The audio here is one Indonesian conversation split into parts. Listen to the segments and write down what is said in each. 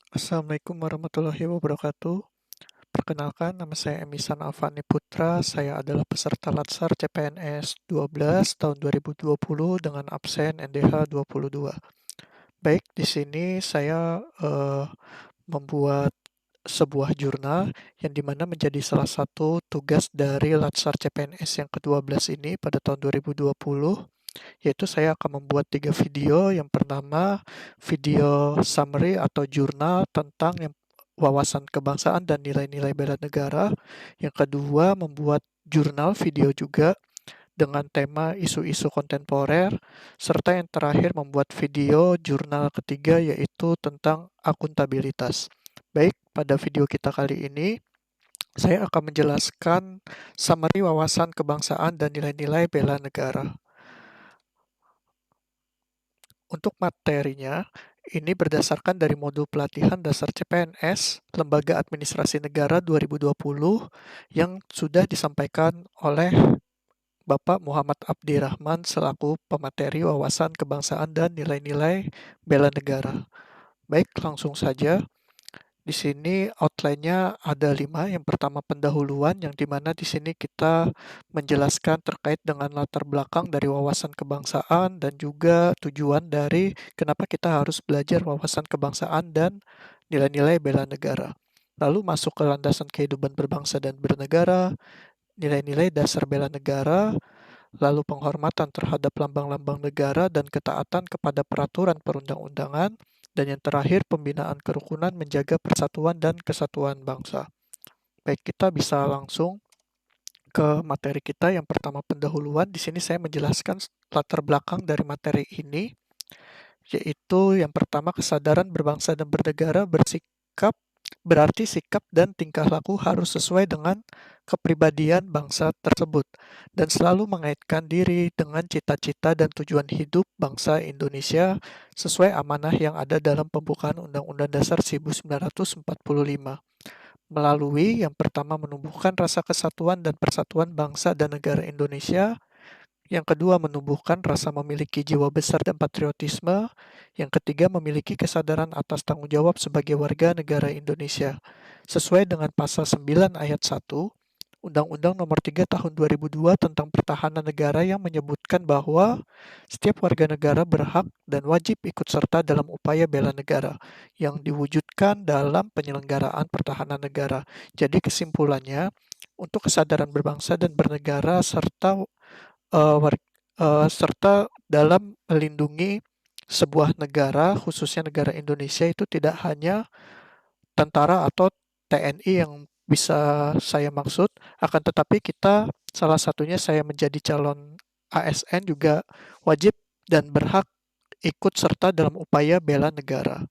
Assalamualaikum warahmatullahi wabarakatuh. Perkenalkan, nama saya Emisan Alfani Putra. Saya adalah peserta Latsar CPNS 12 tahun 2020 dengan absen NDH 22. Baik, di sini saya membuat sebuah jurnal yang dimana menjadi salah satu tugas dari Latsar CPNS yang ke-12 ini pada tahun 2020, yaitu saya akan membuat 3 video. Yang pertama, video summary atau jurnal tentang wawasan kebangsaan dan nilai-nilai bela negara. Yang kedua, membuat jurnal video juga dengan tema isu-isu kontemporer. Serta yang terakhir, membuat video jurnal ketiga yaitu tentang akuntabilitas. Baik, pada video kita kali ini, saya akan menjelaskan summary wawasan kebangsaan dan nilai-nilai bela negara. Untuk materinya, ini berdasarkan dari modul pelatihan dasar CPNS, Lembaga Administrasi Negara 2020, yang sudah disampaikan oleh Bapak Muhammad Abdirrahman selaku pemateri wawasan kebangsaan dan nilai-nilai bela negara. Baik, langsung saja. Di sini outline-nya ada 5. Yang pertama pendahuluan, yang dimana di sini kita menjelaskan terkait dengan latar belakang dari wawasan kebangsaan dan juga tujuan dari kenapa kita harus belajar wawasan kebangsaan dan nilai-nilai bela negara. Lalu masuk ke landasan kehidupan berbangsa dan bernegara, nilai-nilai dasar bela negara, lalu penghormatan terhadap lambang-lambang negara dan ketaatan kepada peraturan perundang-undangan, dan yang terakhir pembinaan kerukunan menjaga persatuan dan kesatuan bangsa. Baik, kita bisa langsung ke materi kita. Yang pertama pendahuluan, di sini saya menjelaskan latar belakang dari materi ini, yaitu yang pertama kesadaran berbangsa dan bernegara bersikap berarti sikap dan tingkah laku harus sesuai dengan kepribadian bangsa tersebut dan selalu mengaitkan diri dengan cita-cita dan tujuan hidup bangsa Indonesia sesuai amanah yang ada dalam pembukaan Undang-Undang Dasar 1945. Melalui yang pertama menumbuhkan rasa kesatuan dan persatuan bangsa dan negara Indonesia, yang kedua, menumbuhkan rasa memiliki jiwa besar dan patriotisme. Yang ketiga, memiliki kesadaran atas tanggung jawab sebagai warga negara Indonesia. Sesuai dengan pasal 9 ayat 1, Undang-Undang Nomor 3 Tahun 2002 tentang Pertahanan Negara yang menyebutkan bahwa setiap warga negara berhak dan wajib ikut serta dalam upaya bela negara yang diwujudkan dalam penyelenggaraan pertahanan negara. Jadi kesimpulannya, untuk kesadaran berbangsa dan bernegara serta serta dalam melindungi sebuah negara, khususnya negara Indonesia, itu tidak hanya tentara atau TNI yang bisa saya maksud, akan tetapi kita salah satunya saya menjadi calon ASN juga wajib dan berhak ikut serta dalam upaya bela negara.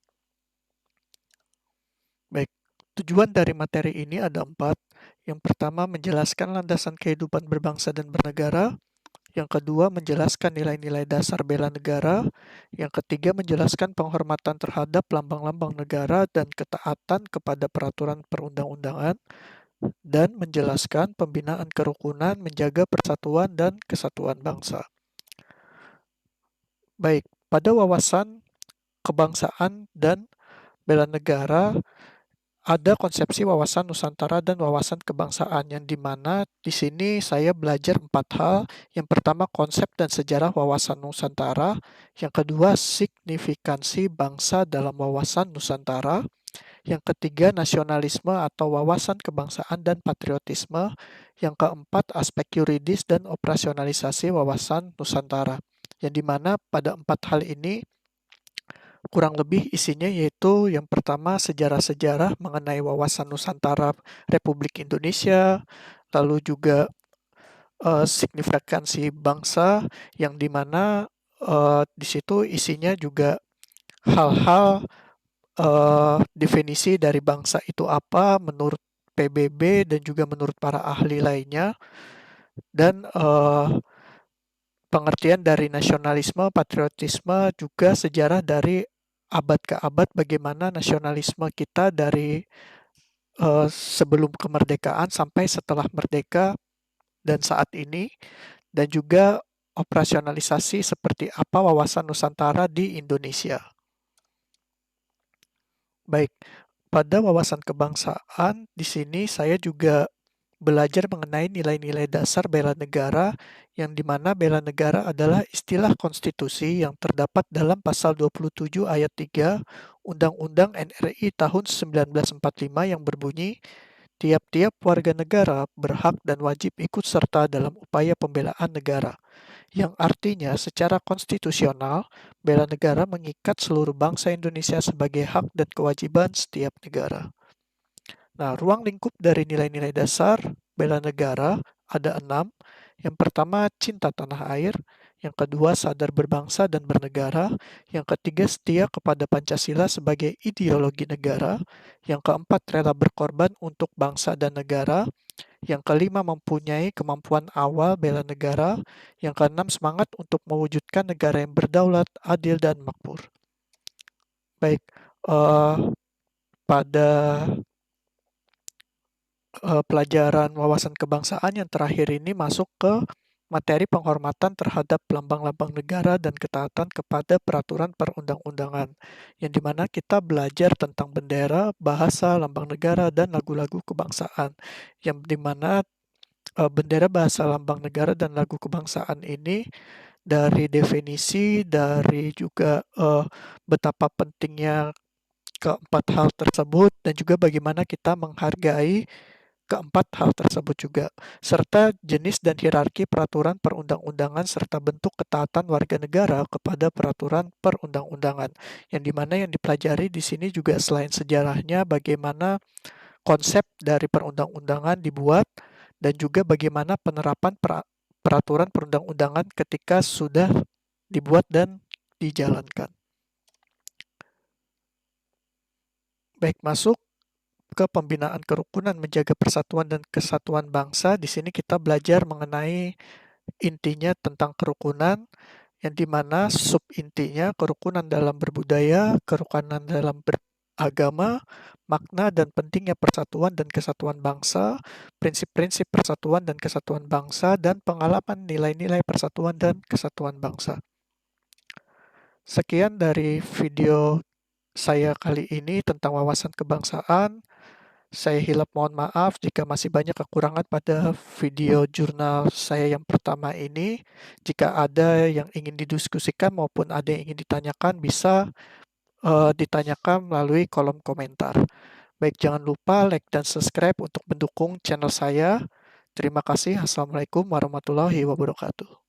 Baik, tujuan dari materi ini ada 4. Yang pertama, menjelaskan landasan kehidupan berbangsa dan bernegara. Yang kedua, menjelaskan nilai-nilai dasar bela negara. Yang ketiga, menjelaskan penghormatan terhadap lambang-lambang negara dan ketaatan kepada peraturan perundang-undangan. Dan menjelaskan pembinaan kerukunan, menjaga persatuan dan kesatuan bangsa. Baik, pada wawasan kebangsaan dan bela negara, ada konsepsi wawasan Nusantara dan wawasan kebangsaan yang dimana di sini saya belajar 4 hal. Yang pertama, konsep dan sejarah wawasan Nusantara. Yang kedua, signifikansi bangsa dalam wawasan Nusantara. Yang ketiga, nasionalisme atau wawasan kebangsaan dan patriotisme. Yang keempat, aspek yuridis dan operasionalisasi wawasan Nusantara. Yang dimana pada 4 hal ini kurang lebih isinya yaitu yang pertama sejarah-sejarah mengenai wawasan Nusantara Republik Indonesia, lalu juga signifikansi bangsa yang dimana di situ isinya juga hal-hal definisi dari bangsa itu apa menurut PBB dan juga menurut para ahli lainnya, dan pengertian dari nasionalisme, patriotisme, juga sejarah dari abad ke abad bagaimana nasionalisme kita dari sebelum kemerdekaan sampai setelah merdeka dan saat ini, dan juga operasionalisasi seperti apa wawasan Nusantara di Indonesia. Baik, pada wawasan kebangsaan di sini saya juga belajar mengenai nilai-nilai dasar bela negara, yang di mana bela negara adalah istilah konstitusi yang terdapat dalam pasal 27 ayat 3 Undang-Undang NRI tahun 1945 yang berbunyi, tiap-tiap warga negara berhak dan wajib ikut serta dalam upaya pembelaan negara, yang artinya secara konstitusional, bela negara mengikat seluruh bangsa Indonesia sebagai hak dan kewajiban setiap negara. Nah, ruang lingkup dari nilai-nilai dasar bela negara ada 6. Yang pertama, cinta tanah air. Yang kedua, sadar berbangsa dan bernegara. Yang ketiga, setia kepada Pancasila sebagai ideologi negara. Yang keempat, rela berkorban untuk bangsa dan negara. Yang kelima, mempunyai kemampuan awal bela negara. Yang keenam, semangat untuk mewujudkan negara yang berdaulat, adil, dan makmur. Baik, eh, pada pelajaran wawasan kebangsaan yang terakhir ini masuk ke materi penghormatan terhadap lambang-lambang negara dan ketaatan kepada peraturan perundang-undangan, yang dimana kita belajar tentang bendera, bahasa, lambang negara, dan lagu-lagu kebangsaan, yang dimana bendera, bahasa, lambang negara, dan lagu kebangsaan ini dari definisi, dari juga betapa pentingnya keempat hal tersebut, dan juga bagaimana kita menghargai keempat hal tersebut juga, serta jenis dan hierarki peraturan perundang-undangan serta bentuk ketaatan warga negara kepada peraturan perundang-undangan. Yang dimana yang dipelajari di sini juga selain sejarahnya, bagaimana konsep dari perundang-undangan dibuat dan juga bagaimana penerapan peraturan perundang-undangan ketika sudah dibuat dan dijalankan. Baik, masuk ke pembinaan kerukunan menjaga persatuan dan kesatuan bangsa. Di sini kita belajar mengenai intinya tentang kerukunan, yang dimana sub intinya kerukunan dalam berbudaya, kerukunan dalam beragama, makna dan pentingnya persatuan dan kesatuan bangsa, prinsip-prinsip persatuan dan kesatuan bangsa, dan pengalaman nilai-nilai persatuan dan kesatuan bangsa. Sekian dari video saya kali ini tentang wawasan kebangsaan. Saya hilap mohon maaf jika masih banyak kekurangan pada video jurnal saya yang pertama ini. Jika ada yang ingin didiskusikan maupun ada yang ingin ditanyakan, bisa ditanyakan melalui kolom komentar. Baik, jangan lupa like dan subscribe untuk mendukung channel saya. Terima kasih. Assalamualaikum warahmatullahi wabarakatuh.